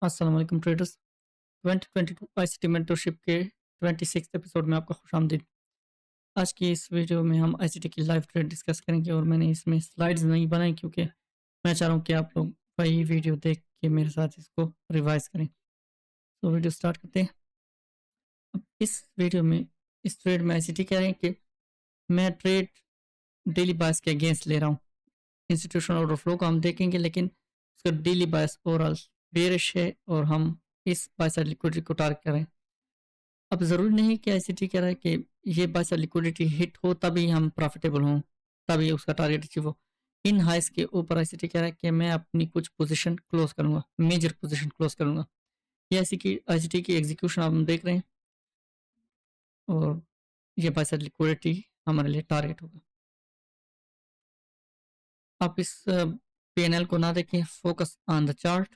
अस्सलाम वालेकुम traders. 2022 ICT mentorship के 26 एपिसोड में आपका खुशामदीद। आज की इस वीडियो में हम आईसीटी की लाइव ट्रेड डिस्कस करेंगे और मैंने इसमें स्लाइड्स नहीं बनाई क्योंकि मैं चाह रहा हूँ कि आप लोग वही वीडियो देख के मेरे साथ इसको रिवाइज करें। तो वीडियो स्टार्ट करते हैं। अब इस वीडियो में इस ट्रेड में आईसीटी कह रहे हैं कि मैं ट्रेड डेली बायस के अगेंस्ट ले रहा हूँ। इंस्टीट्यूशनल ऑर्डर फ्लो को हम देखेंगे, लेकिन उसका डेली बायस ओवरऑल बेरिश है और हम इस बाय साइड लिक्विडिटी को टारगेट करें। अब ज़रूरी नहीं कि आईसीटी कह रहा है कि ये बाय साइड लिक्विडिटी हिट हो तभी हम प्रॉफिटेबल हों, तभी उसका टारगेट अचीव हो। इन हाइस के ऊपर आईसीटी कह रहा है कि मैं अपनी कुछ पोजीशन क्लोज करूंगा, मेजर पोजीशन क्लोज करूंगा। ये ऐसी की आईसीटी की एग्जीक्यूशन आप देख रहे हैं और ये बाय साइड लिक्विडिटी हमारे लिए टारगेट होगा। आप इस पीएनएल को ना देखें, focus on the chart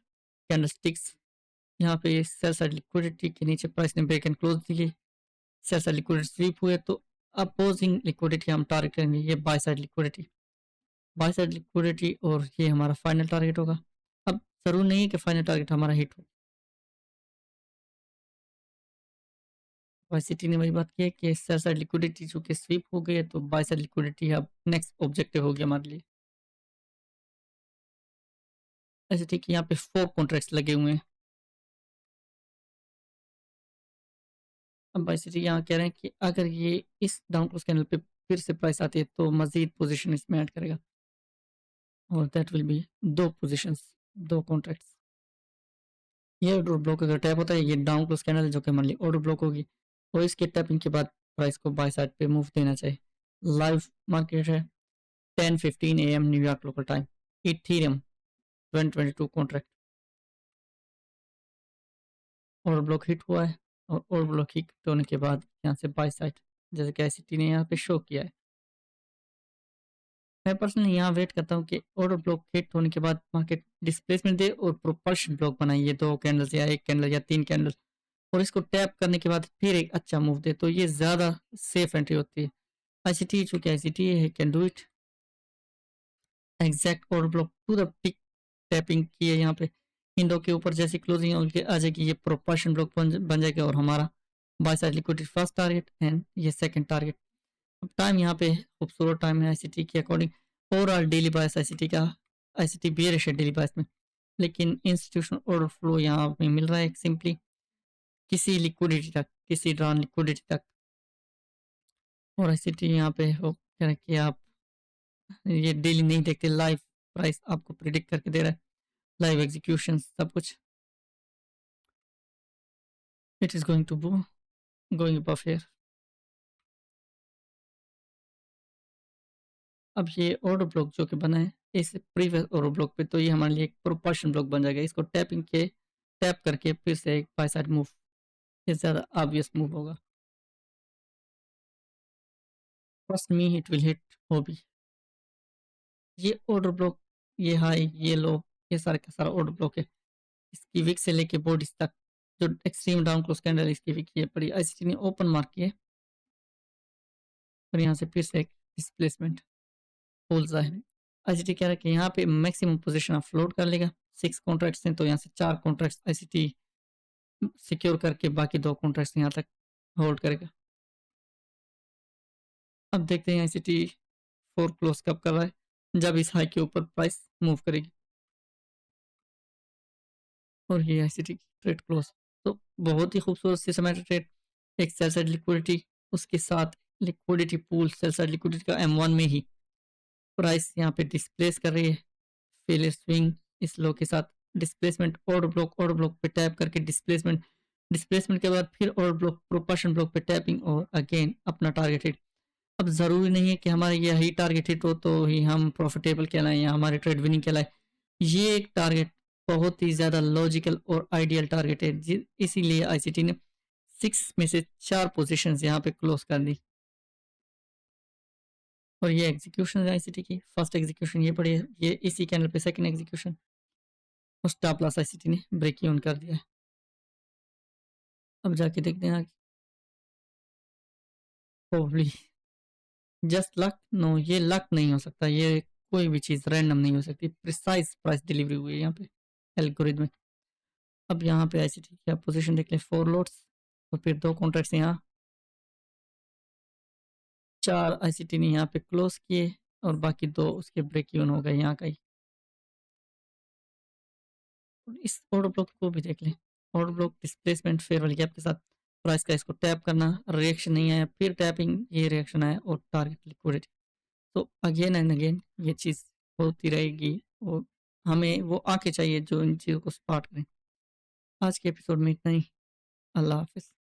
candlesticks. यहाँ पे सेल साइड लिक्विडिटी के नीचे प्राइस ने ब्रेक एंड क्लोज दी, सेल साइड लिक्विडिटी स्वीप हुए तो अपोजिंग लिक्विडिटी हम टारगेट करेंगे, ये बाय साइड लिक्विडिटी और ये हमारा फाइनल टारगेट होगा। अब जरूर नहीं है कि फाइनल टारगेट हमारा हिट हो। वाईसीटी ने वही बात की है कि सेल साइड लिक्विडिटी चूंकि स्वीप हो गई है तो बाय साइड लिक्विडिटी अब नेक्स्ट ऑब्जेक्टिव हो गया हमारे लिए। ऐसे ठीक यहाँ पे 4 कॉन्ट्रैक्ट्स लगे हुए हैं। अब वाईसीटी यहाँ कह रहे हैं कि अगर ये इस डाउन क्लोज कैंडल पे फिर से प्राइस आती है तो मजीद पोजीशन इसमें ऐड करेगा और that will be 2 positions, 2 contracts. ये ऑर्डर ब्लॉक अगर टैप होता है, ये डाउन क्लोज कैंडल जो कि मान ली ऑर्डर ब्लॉक होगी, और इसके टैपिंग के बाद प्राइस को बाय साइड पे मूव देना चाहिए। लाइव मार्केट है 10:15 AM New York local time. Ethereum 2022 contract order block hit हुआ है और ऑर्डर ब्लॉक हिट होने के बाद यहाँ से बाय साइड जैसे कि आईसीटी ने यहाँ पे शो किया है। मैं पर्सनली यहाँ वेट करता हूँ कि ऑर्डर ब्लॉक हिट होने के बाद मार्केट डिस्प्लेसमेंट दे और प्रोपल्शन ब्लॉक बनाइए, 2 कैंडल्स या 1 कैंडल या 3 कैंडल, और इसको टैप करने के बाद फिर एक अच्छा मूव दे तो ये ज़्यादा सेफ एंट्री होती है। आईसीटी चूंकि आईसीटी है, can do it. Exact order block to the pick tapping की है यहाँ पे। इन दो के ऊपर जैसी क्लोजिंग उनके आ जाएगी, ये प्रोपल्शन ब्लॉक बन जाएगा और हमारा by side liquidity first target and ये सेकंड टारगेट। अब टाइम यहाँ पे खूबसूरत टाइम है आईसीटी के अकॉर्डिंग। ओवरऑल डेली बायस आईसीटी का, आईसीटी बेयरिश है डेली बायस में, लेकिन इंस्टीट्यूशनल ऑर्डर फ्लो यहाँ पे मिल रहा है सिंपली किसी लिक्विडिटी तक, किसी ड्रॉन लिक्विडिटी तक। और आईसीटी यहाँ पे हो कह रहा है कि आप ये डेली नहीं देखते, लाइव प्राइस आपको प्रिडिक्ट करके दे रहा है, लाइव एग्जीक्यूशन सब कुछ। It is going to going above here. अब ये ऑर्डर ब्लॉक जो कि बना है इस प्रीवियस ऑर्डर ब्लॉक पे, तो ये हमारे लिए एक प्रोपल्शन ब्लॉक बन जाएगा। इसको टैप करके फिर से एक बाय साइड मूव, ये ज़्यादा ऑब्वियस मूव होगा। Trust me it will hit OB. ये ऑर्डर ब्लॉक, ये हाई, ये लो, ये सारा का सारा ऑर्डर ब्लॉक है। इसकी विक से लेके बॉडीज तक जो एक्सट्रीम डाउन क्लोज कैंडल इसकी विक ये पड़ी, आईसीटी ने ओपन मार्क किया और यहाँ से फिर से एक डिस्प्लेसमेंट होल है। आईसीटी कह रहा है कि यहाँ पे मैक्सिमम पोजीशन आप फ्लोट कर लेगा। 6 कॉन्ट्रैक्ट्स हैं तो यहाँ से 4 कॉन्ट्रैक्ट्स आईसीटी सिक्योर करके बाकी 2 कॉन्ट्रैक्ट्स यहाँ तक होल्ड करेगा। अब देखते हैं आईसीटी 4 क्लोज कब कर रहा है, जब इस हाई के ऊपर प्राइस मूव करेगी। और ये आईसीटी की ट्रेड क्लोज तो बहुत ही खूबसूरत सिस्टमैटिक ट्रेड। एक सेल साइड लिक्विडिटी, उसके साथ liquidity pool cell side liquidity का M1 में ही प्राइस यहाँ पे डिस्प्लेस कर रही है। फेलियर स्विंग इस लो के साथ डिस्प्लेसमेंट, ऑर्डर ब्लॉक पे टैप करके डिस्प्लेसमेंट, डिस्प्लेसमेंट के बाद फिर ऑर्डर ब्लॉक, प्रोपल्शन ब्लॉक पे टैपिंग और अगेन अपना टारगेट हिट। अब ज़रूरी नहीं है कि हमारा यही टारगेट हिट हो तो ही हम प्रॉफिटेबल कहलाएं या हमारी ट्रेड विनिंग कहलाए। ये एक टारगेट बहुत ही ज़्यादा लॉजिकल और आइडियल टारगेट है, इसीलिए आईसीटी ने 6 में से 4 पोजीशंस यहाँ पे क्लोज कर दी। और ये एग्जीक्यूशन है आईसीटी की, फर्स्ट एग्जीक्यूशन ये पड़ी है, ये इसी कैंडल पे सेकंड एग्जीक्यूशन, और स्टॉप लॉस आईसीटी ने ब्रेक ऑन कर दिया है। अब जाके देखते हैं आगे। प्रोबब्ली जस्ट लक, नो ये लक नहीं हो सकता, ये कोई भी चीज़ रैंडम नहीं हो सकती, प्रिसाइज प्राइस डिलीवरी हुई है यहाँ पे एल्गोरिदम में। अब यहाँ पे आईसीटी की आप पोजीशन देख लें, 4 लॉट्स और फिर 2 कॉन्ट्रैक्ट्स यहाँ, 4 आईसीटी ने यहाँ पे क्लोज़ किए और बाकी 2 उसके ब्रेक इवन हो गए यहाँ का ही। इस ऑर्डर ब्लॉक को भी देख लें, ऑर्डर ब्लॉक डिस्प्लेसमेंट फेयर वाली गैप के साथ प्राइस का इसको टैप करना, रिएक्शन नहीं आया, फिर टैपिंग, ये रिएक्शन आया और टारगेट लिक्विडिटी। तो अगेन एंड अगेन ये चीज़ होती रहेगी और हमें वो आंखें चाहिए जो इन चीज़ों को स्पॉट करें। आज के एपिसोड में इतना ही। अल्लाह हाफ़िज़।